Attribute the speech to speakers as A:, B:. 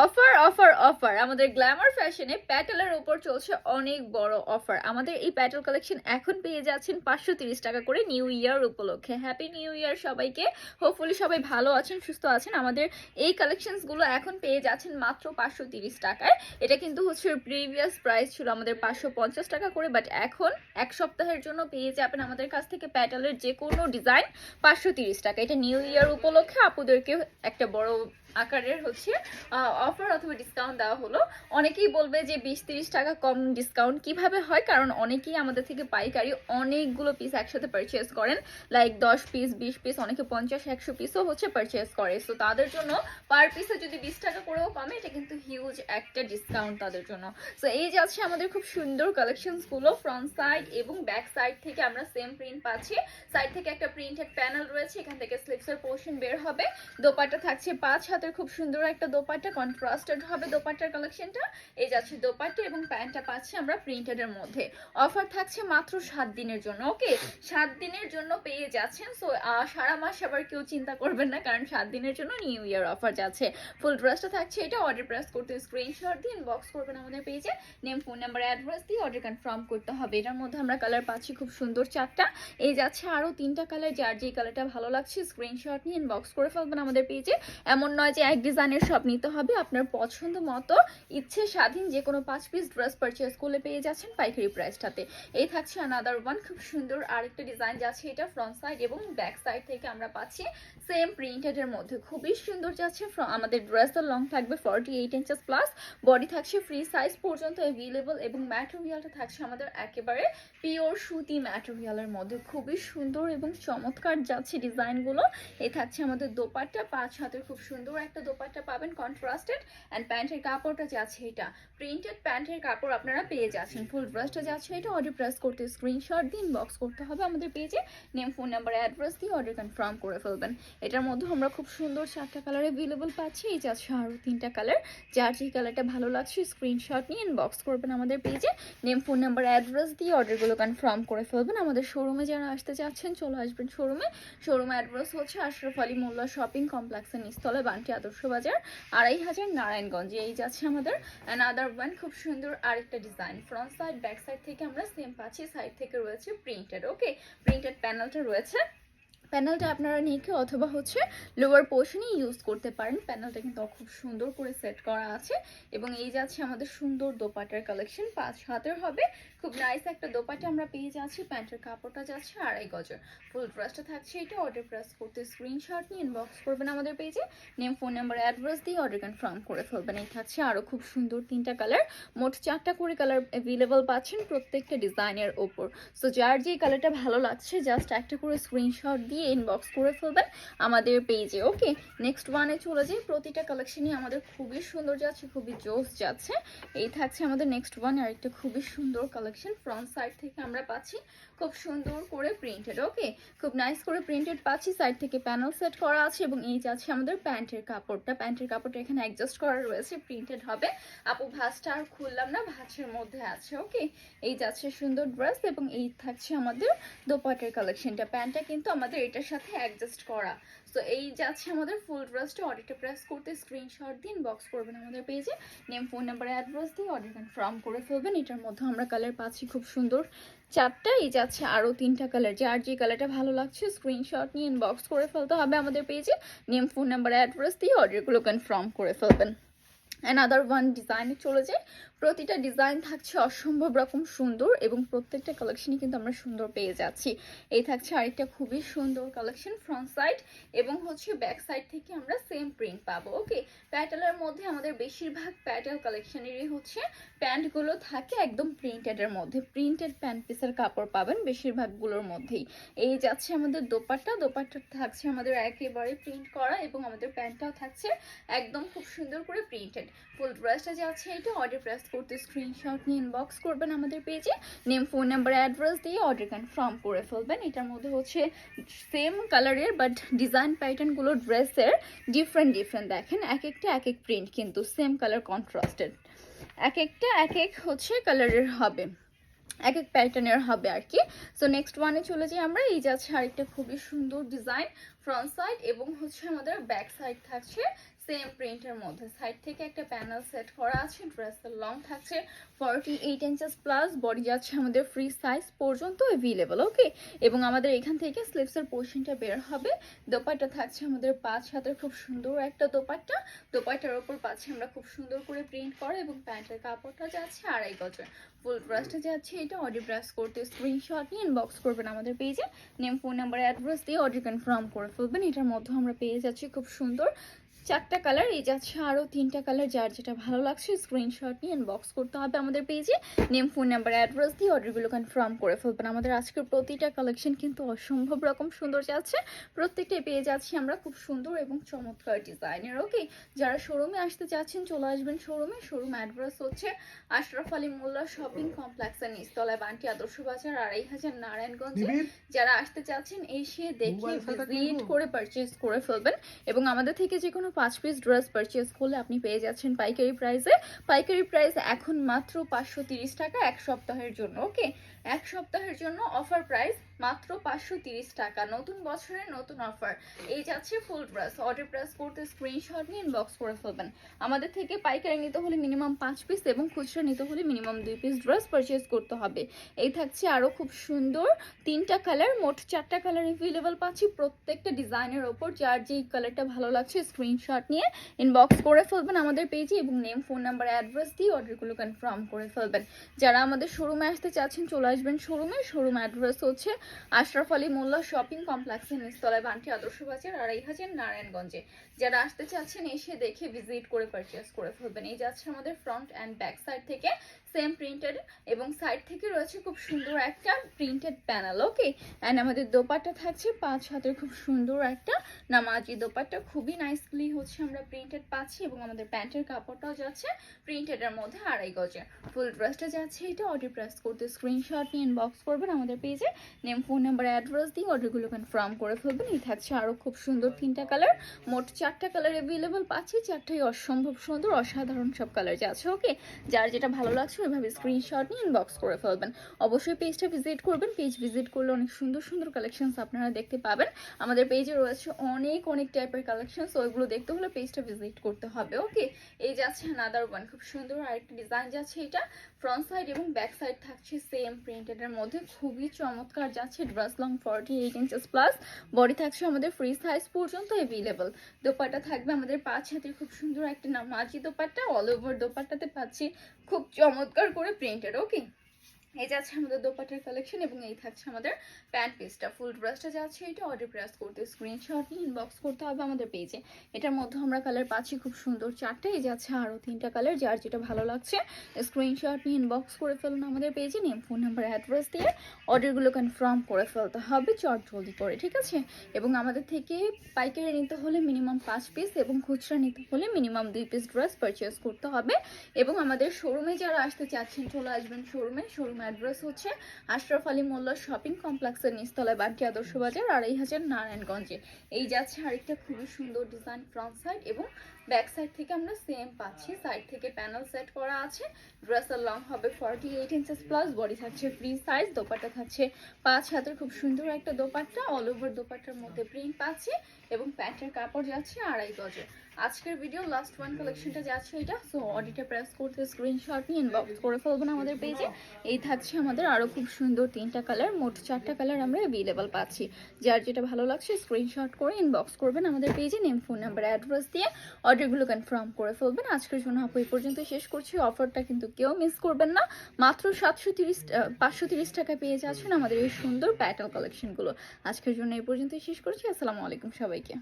A: Offer offer offer আমাদের Glamour ফ্যাশনে প্যাটেলের উপর চলছে অনেক বড় অফার। আমাদের এই প্যাটেল কালেকশন এখন পেয়ে যাচ্ছেন 530 টাকা করে নিউ ইয়ার উপলক্ষে। হ্যাপি নিউ ইয়ার সবাইকে। হোপফুলি সবাই ভালো আছেন, সুস্থ আছেন। আমাদের এই কালেকশনসগুলো এখন পেয়ে যাচ্ছেন মাত্র 530 টাকায়। এটা কিন্তু হচ্ছে প্রিভিয়াস প্রাইস ছিল আমাদের 550 টাকা করে, বাট এখন এক সপ্তাহের জন্য পেয়ে যাবেন আমাদের কাছ থেকে প্যাটেলের যে কোনো ডিজাইন 530 টাকা। এটা নিউ ইয়ার উপলক্ষে আপুদেরকে একটা বড় আকারের হচ্ছে অফার অথবা ডিসকাউন্ট দেওয়া হলো। অনেকেই বলবে যে 20-30 টাকা কম ডিসকাউন্ট কিভাবে হয়, কারণ অনেকেই আমাদের থেকে পাইকারি অনেকগুলো পিস একসাথে পারচেস করেন, লাইক 10 পিস 20 পিস, অনেকে 50-100 পিসও হচ্ছে পারচেস করে। সো তাদের জন্য পার পিসে যদি 20 টাকা করেও কমে, এটা কিন্তু হিউজ একটা ডিসকাউন্ট তাদের জন্য। সো এই যাচ্ছে আমাদের খুব সুন্দর কালেকশনসগুলো। ফ্রন্ট সাইড এবং ব্যাক সাইড থেকে আমরা সেম প্রিন্ট পাচ্ছি। সাইড থেকে একটা প্রিন্টেড প্যানেল রয়েছে, এখান থেকে স্লিপসের পোর্শন বের হবে। দোপাট্টা থাকছে 5 হাতের খুব সুন্দর একটা দোপাট্টা, কন্ট্রাস্টেড হবে দোপাট্টার কালেকশনটা। এই যাচ্ছে দোপাট্টা এবং প্যান্টটা পাচ্ছি আমরা প্রিন্টেড এর মধ্যে। অফার থাকছে মাত্র 7 দিনের জন্য। ওকে, 7 দিনের জন্য পেয়ে যাচ্ছেন। সো সারা মাস আবার কেউ চিন্তা করবেন না, কারণ 7 দিনের জন্য নিউ ইয়ার অফার যাচ্ছে। ফুল ড্রেসটা থাকছে এটা। অর্ডার প্রেস করতে স্ক্রিনশট দিয়ে ইনবক্স করবেন আমাদের পেজে। নেম, ফোন নাম্বার, অ্যাড্রেস দিয়ে অর্ডার কনফার্ম করতে হবে। এটার মধ্যে আমরা কালার পাচ্ছি খুব সুন্দর 4টা। এই যাচ্ছে আরো 3টা কালার, যার যে কালারটা ভালো লাগছে স্ক্রিনশট নিয়ে ইনবক্স করে ফেলবেন আমাদের পেজে। এমন নয় যে এক ডিজাইনের সব নিতে হবে, আপনার পছন্দ মতো ইচ্ছে স্বাধীন যে কোনো 5 পিস ড্রেস পারচেজ করলে পেয়ে যাচ্ছেন পাইকারি প্রাইসটাতে। এই থাকছে আনাদার ওয়ান খুব সুন্দর আরেকটা ডিজাইন যাচ্ছে। এটা ফ্রন্ট সাইড এবং ব্যাক সাইড থেকে আমরা পাচ্ছি সেম প্রিন্টেড এর মধ্যে, খুবই সুন্দর যাচ্ছে। আমাদের ড্রেসের লং থাকবে 48 ইঞ্চেস প্লাস, বডি থাকছে ফ্রি সাইজ পর্যন্ত অ্যাভেলেবল, এবং ম্যাটেরিয়ালটা থাকছে আমাদের একেবারে পিওর সুতি ম্যাটেরিয়ালের মধ্যে, খুবই সুন্দর এবং চমৎকার যাচ্ছে ডিজাইনগুলো। এই থাকছে আমাদের দোপাট্টা, 5 হাতের খুব সুন্দর একটা দোপাট্টা পাবেন কন্ট্রাস্টেড। অ্যান্ড প্যান্টের কাপড়টা যাচ্ছে এটা প্রিন্টেড প্যান্টের কাপড় আপনারা পেয়ে যাচ্ছেন। ফুল ড্রেসটা যাচ্ছে এটা। অর্ডার প্রেস করতে স্ক্রিনশট দিয়ে ইনবক্স করতে হবে আমাদের পেজে। নেম, ফোন নাম্বার, অ্যাড্রেস দিয়ে অর্ডার কনফার্ম করে ফেলবেন। এটার মধ্যে আমরা খুব সুন্দর 4টা কালার অ্যাভেলেবল পাচ্ছি। এই যাচ্ছে আরও 3টা কালার, যার যে কালারটা ভালো লাগছে স্ক্রিনশট নিয়ে ইনবক্স করবেন আমাদের পেজে। নেম, ফোন নাম্বার, অ্যাড্রেস দিয়ে অর্ডারগুলো কনফার্ম করে ফেলবেন। আমাদের শোরুমে যারা আসতে চাচ্ছেন চলে আসবেন শোরুমে। শোরুম অ্যাড্রেস হচ্ছে আশরাফ আলী মোল্লা শপিং কমপ্লেক্সের নিচতলায়, বান্টি আদর্শ বাজার, 2500 নারায়ণগঞ্জে। এই যাচ্ছে আমাদের অ্যানাদার ওয়ান খুব সুন্দর আরেকটা design. Front side back side থেকে আমরা সেম পাচ্ছি, সাইড থেকে রয়েছে প্রিন্টেড। ওকে, প্রিন্টেড প্যানেলটা রয়েছে। প্যানেলটা আপনারা নিকে অথবা হচ্ছে লোয়ার পোর্শনে ইউজ করতে পারেন। প্যানেলটা কিন্তু খুব সুন্দর করে সেট করা আছে। এবং এই যাচ্ছে আমাদের সুন্দর দোপাট্টার কালেকশন, 5 হাতের হবে, খুব নাইস একটা দোপাট্টা আমরা পেয়ে যাচ্ছি। প্যান্টের কাপড়টা যাচ্ছে 2.5 গজের। ফুল ড্রেসটা থাকছে এটা। অর্ডার প্রেস করতে স্ক্রিনশট নিয়ে ইনবক্স করবেন আমাদের পেজে। নেম, ফোন নাম্বার, অ্যাড্রেস দিয়ে অর্ডার কনফার্ম করে ফেলবেন। এই থাকছে আরও খুব সুন্দর 3টা কালার, মোট 4টা করে কালার অ্যাভেলেবল পাচ্ছেন প্রত্যেকটা ডিজাইনের ওপর। সো যার যে কালারটা ভালো লাগছে জাস্ট একটা করে স্ক্রিনশট দিয়ে ইনবক্স করে ফেলবেন আমাদের পেজে। ওকে, নেক্সট ওয়ানে চলে যাই। প্রতিটা কালেকশনই আমাদের খুবই সুন্দর যাচ্ছে, খুবই জোস যাচ্ছে। এই থাকছে আমাদের নেক্সট ওয়ান, আর একটা খুবই সুন্দর কালেকশন। ফ্রন্ট সাইড থেকে আমরা পাচ্ছি খুব সুন্দর করে প্রিন্টেড। ওকে, খুব নাইস করে প্রিন্টেড পাচ্ছি। সাইড থেকে প্যানেল সেট করা আছে। এবং এই যাচ্ছে আমাদের প্যান্টের কাপড়টা। প্যান্টের কাপড়টা এখানে অ্যাডজাস্ট করা রয়েছে, প্রিন্টেড হবে। আপু ভাঁজটা আর খুললাম না, ভাঁজের মধ্যে আছে। ওকে, এই যাচ্ছে সুন্দর ড্রেস। এবং এই থাকছে আমাদের দোপাট্টার কালেকশনটা। প্যান্টটা কিন্তু আমাদের এটার সাথে অ্যাডজাস্ট করা। তো এই যাচ্ছে আমাদের ফুল ড্রেসটা। অর্ডারটা প্রেস করতে স্ক্রিনশট দিন বক্স করবেন আমাদের পেজে। নেম, ফোন নাম্বার, অ্যাড্রেস দিয়ে অর্ডার কনফার্ম করে ফেলবেন। এটার মধ্যে আমরা কালার পাচ্ছি খুব সুন্দর 4টা। এই যাচ্ছে আরও 3টা কালার, যার যে কালারটা ভালো লাগছে স্ক্রিনশট নিয়ে ইনবক্স করে ফেলতে হবে আমাদের পেজে। নেম, ফোন নাম্বার, অ্যাড্রেস দিয়ে অর্ডারগুলো কনফার্ম করে ফেলবেন। অ্যানাদার ওয়ান ডিজাইনে চলে যায়। প্রতিটা ডিজাইন থাকছে অসম্ভব রকম সুন্দর, এবং প্রত্যেকটা কালেকশনই কিন্তু আমরা সুন্দর পেয়ে যাচ্ছি। এই থাকছে আরেকটা খুবই সুন্দর কালেকশন। ফ্রন্ট সাইড এবং হচ্ছে ব্যাক সাইড থেকে আমরা সেম প্রিন্ট পাবো। ওকে, প্যাটেলের মধ্যে আমাদের বেশিরভাগ প্যাটেল কালেকশনেরই হচ্ছে প্যান্টগুলো থাকে একদম প্রিন্টেডের মধ্যে। প্রিন্টেড প্যান্ট পিসের কাপড় পাবেন বেশিরভাগগুলোর মধ্যেই। এই যাচ্ছে আমাদের দোপাট্টা। দোপাট্টা থাকছে আমাদের একেবারে প্রিন্ট করা, এবং আমাদের প্যান্টটাও থাকছে একদম খুব সুন্দর করে প্রিন্টেড। ফুল ড্রেসটা যাচ্ছে এটা। অর্ডার প্রেস করতে স্ক্রিনশট নিয়ে ইনবক্স করবেন আমাদের পেজে। নেম, ফোন নাম্বার, অ্যাড্রেস দিয়ে অর্ডার কনফার্ম করে ফেলবেন। এটার মধ্যে হচ্ছে সেম কালারের বাট ডিজাইন প্যাটার্নগুলো ড্রেসের ডিফারেন্ট ডিফারেন্ট। দেখেন এক একটা এক এক প্রিন্ট, কিন্তু সেম কালার কন্ট্রাস্টেড। এক একটা এক এক হচ্ছে কালারের হবে, এক এক প্যাটার্নের হবে আর কি। সো নেক্সট ওয়ানে চলে যাই আমরা। এই যাচ্ছে আরেকটা খুবই সুন্দর ডিজাইন। ফ্রন্ট সাইড এবং হচ্ছে আমাদের ব্যাক সাইড থাকছে সেম প্রিন্টের মধ্যে সাইড থেকে একটা প্যানেল সেট করা আছে। ড্রেসের লং থাকছে 48 ইঞ্চেস প্লাস, বডি যাচ্ছে আমাদের ফ্রি সাইজ পর্যন্ত অ্যাভেলেবল। ওকে, এবং আমাদের এখান থেকে স্লিভসের পোর্শনটা বের হবে। দোপাট্টা থাকছে আমাদের 5 হাতের খুব সুন্দর একটা দোপাট্টা। দোপাট্টার ওপর পাচ্ছি আমরা খুব সুন্দর করে প্রিন্ট করা, এবং প্যান্টের কাপড়টা যাচ্ছে 2.5 গজের। ফুল ড্রেসটা যাচ্ছে এটা। অর্ডার প্রেস করতে স্ক্রিনশট নিয়ে ইনবক্স করবেন আমাদের পেজে, নেম, ফোন নাম্বার, অ্যাড্রেস দিয়ে অর্ডার কনফার্ম করে ফেলবেন। এটার মধ্যে আমরা পেয়ে যাচ্ছি খুব সুন্দর 4টা কালার, এই যাচ্ছে আরও 3টা কালার। যার যেটা ভালো লাগছে স্ক্রিনশট নিয়ে ইনবক্স করতে হবে আমাদের পেজে, নেম, ফোন নাম্বার, অ্যাড্রেস দিয়ে অর্ডারগুলো কনফার্ম করে ফেলবেন। আমাদের আজকের প্রতিটা কালেকশন কিন্তু অসম্ভব রকম সুন্দর যাচ্ছে। প্রত্যেকটাই পেয়ে যাচ্ছি আমরা খুব সুন্দর এবং চমৎকার ডিজাইনের। ওকে, যারা শোরুমে আসতে চাচ্ছেন চলে আসবেন শোরুমে। শোরুম অ্যাড্রেস হচ্ছে আশরাফ আলী মোল্লা শপিং কমপ্লেক্সের নিচতলায়, বান্টি আদর্শ বাজার, 2500 নারায়ণগঞ্জে। যারা আসতে চাচ্ছেন এসে দেখে ভিজিট করে পারচেজ করে ফেলবেন। এবং আমাদের থেকে যে কোনো 5 পিস ড্রেস পারচেজ করলে আপনি পেয়ে যাচ্ছেন পাইকারি প্রাইসে। পাইকারি প্রাইস এখন মাত্র 530 টাকা এক সপ্তাহের জন্য। ওকে, এক সপ্তাহের জন্য অফার প্রাইস মাত্র 530 টাকা। নতুন বছরের নতুন অফার, এই যাচ্ছে ফুল ড্রেস। অর্ডার প্রেস করতে স্ক্রিনশট নিয়ে ইনবক্স করে ফেলবেন। আমাদের থেকে পাইকারি নিতে হলে মিনিমাম 5 পিস এবং খুচরা নিতে হলে মিনিমাম 2 পিস ড্রেস পারচেজ করতে হবে। এই থাকছে আরও খুব সুন্দর 3টা কালার, মোট 4টা কালার অ্যাভেলেবল পাচ্ছি প্রত্যেকটা ডিজাইনের ওপর। যার যেই কালারটা ভালো লাগছে স্ক্রিনশট নিয়ে ইনবক্স করে ফেলবেন আমাদের পেজে, এবং নেম, ফোন নাম্বার, অ্যাড্রেস দিয়ে অর্ডারগুলো কনফার্ম করে ফেলবেন। যারা আমাদের শোরুমে আসতে চাচ্ছেন চলে আসবেন শোরুমে। শোরুম অ্যাড্রেস হচ্ছে আশরাফ আলী মোল্লা শপিং কমপ্লেক্সের নিচতলায়, বান্টি আদর্শ বাজার, 2500 নারায়ণগঞ্জে। যারা আসতে চাচ্ছেন এসে দেখে ভিজিট করে পারচেস করে ফেলবেন। এই যাচ্ছে আমাদের ফ্রন্ট অ্যান্ড ব্যাক সাইড থেকে সেম প্রিন্টেড, এবং সাইড থেকে রয়েছে খুব সুন্দর একটা প্রিন্টেড প্যানেল। ওকে, অ্যান্ড আমাদের দোপাট্টা থাকছে 5 হাতের খুব সুন্দর একটা নামাজি দোপাট্টা। খুবই নাইসলি হচ্ছে আমরা প্রিন্টেড পাচ্ছি, এবং আমাদের প্যান্টের কাপড়টাও যাচ্ছে প্রিন্টেডের মধ্যে 2.5 গজের। ফুল ড্রেসটা যাচ্ছে এটা। অর্ডার প্রেস করতে স্ক্রিনশট নিয়ে ইনবক্স করবেন আমাদের পেজে, নেম, ফোন নাম্বার, অ্যাড্রেস দিয়ে অর্ডারগুলো কনফার্ম করে ফেলবেন। এই থাকছে আরও খুব সুন্দর 3টা কালার, মোট 4টা কালার অ্যাভেলেবল পাচ্ছি। 4টাই অসম্ভব সুন্দর, অসাধারণ সব কালার যাচ্ছে। ওকে, যার যেটা ভালো লাগছে ওইভাবে স্ক্রিনশট নিয়ে ইনবক্স করে ফেলবেন। অবশ্যই পেজটা ভিজিট করবেন। পেজ ভিজিট করলে অনেক সুন্দর সুন্দর কালেকশনস আপনারা দেখতে পাবেন। আমাদের পেজে রয়েছে অনেক অনেক টাইপের কালেকশনস, ওইগুলো দেখতে হলে পেজটা ভিজিট করতে হবে। ওকে, এই যাচ্ছে আনাদার ওয়ান, খুব সুন্দর আরেকটা ডিজাইন যাচ্ছে এটা। ফ্রন্ট সাইড এবং ব্যাক সাইড থাকছে সেম প্রিন্টেডের মধ্যে, খুবই চমৎকার যাচ্ছে। Dress long 48 inches plus, body থাকছে আমাদের ফ্রি সাইজ পর্যন্ত অ্যাভেলেবল। দোপাট্টা থাকবে আমাদের 5 হাতের খুব সুন্দর একটা নামাজি দোপাট্টা। অল ওভার দোপাট্টাতে পাচ্ছি খুব চমৎকার করে প্রিন্টেড। ওকে, এই যাচ্ছে আমাদের দোপাট্টার কালেকশন, এবং এই থাকছে আমাদের প্যান্ট পিসটা। ফুল ড্রেসটা যাচ্ছে এটা। অর্ডার প্রেস করতে স্ক্রিনশট নিয়ে ইনবক্স করতে হবে আমাদের পেজে। এটার মধ্যে আমরা কালার পাচ্ছি খুব সুন্দর 4টা, এই যাচ্ছে আরও 3টা কালার। যার যেটা ভালো লাগছে স্ক্রিনশট নিয়ে ইনবক্স করে ফেলুন আমাদের পেজে, নেম, ফোন নাম্বার, অ্যাড্রেস দিয়ে অর্ডারগুলো কনফার্ম করে ফেলতে হবে চট জলদি করে, ঠিক আছে। এবং আমাদের থেকে পাইকারি নিতে হলে মিনিমাম 5 পিস এবং খুচরা নিতে হলে মিনিমাম 2 পিস ড্রেস পারচেস করতে হবে। এবং আমাদের শোরুমে যারা আসতে চাচ্ছেন চলে আসবেন শোরুমে। শোরুম অ্যাড্রেস হচ্ছে আশরাফ আলী মোল্লা শপিং কমপ্লেক্সের নিচতলায়, বান্টি আদর্শ বাজার, 2500 নারায়ণগঞ্জে। এই যাচ্ছে আরেকটা খুবই সুন্দর ডিজাইন। ফ্রন্ট সাইড এবং ব্যাক সাইড থেকে আমরা সেম পাচ্ছি। সাইড থেকে প্যানেল সেট করা আছে। ড্রেসের লং হবে 48 ইঞ্চেস প্লাস, বডি থাকছে ফ্রি সাইজ। দোপাট্টা থাকছে 5 হাতের খুব সুন্দর একটা দোপাট্টা। অল ওভার দোপাট্টার মধ্যে প্রিন্ট পাচ্ছি, এবং প্যান্টের কাপড় যাচ্ছে 2.5 গজের। আজকের ভিডিও লাস্ট ওয়ান কালেকশনটা যাচ্ছে এটা। সো অডিটা প্রেস করতে স্ক্রিনশট নিয়ে ইনবক্স করে ফেলবেন আমাদের পেজে। এই থাকছে আমাদের আরও খুব সুন্দর 3টা কালার, মোট 4টা কালার আমরা অ্যাভেলেবল পাচ্ছি। যার যেটা ভালো লাগছে স্ক্রিনশট করে ইনবক্স করবেন আমাদের পেজে, নেম, ফোন নাম্বার, অ্যাড্রেস দিয়ে অর্ডারগুলো কনফার্ম করে ফেলবেন। আজকের জন্য আপু এই পর্যন্ত শেষ করছি। অফারটা কিন্তু কেউ মিস করবেন না। মাত্র 530 টাকা পেয়ে যাচ্ছেন আমাদের এই সুন্দর প্যাটার্ন কালেকশনগুলো। আজকের জন্য এই পর্যন্তই শেষ করছি। আসসালামু আলাইকুম সবাইকে।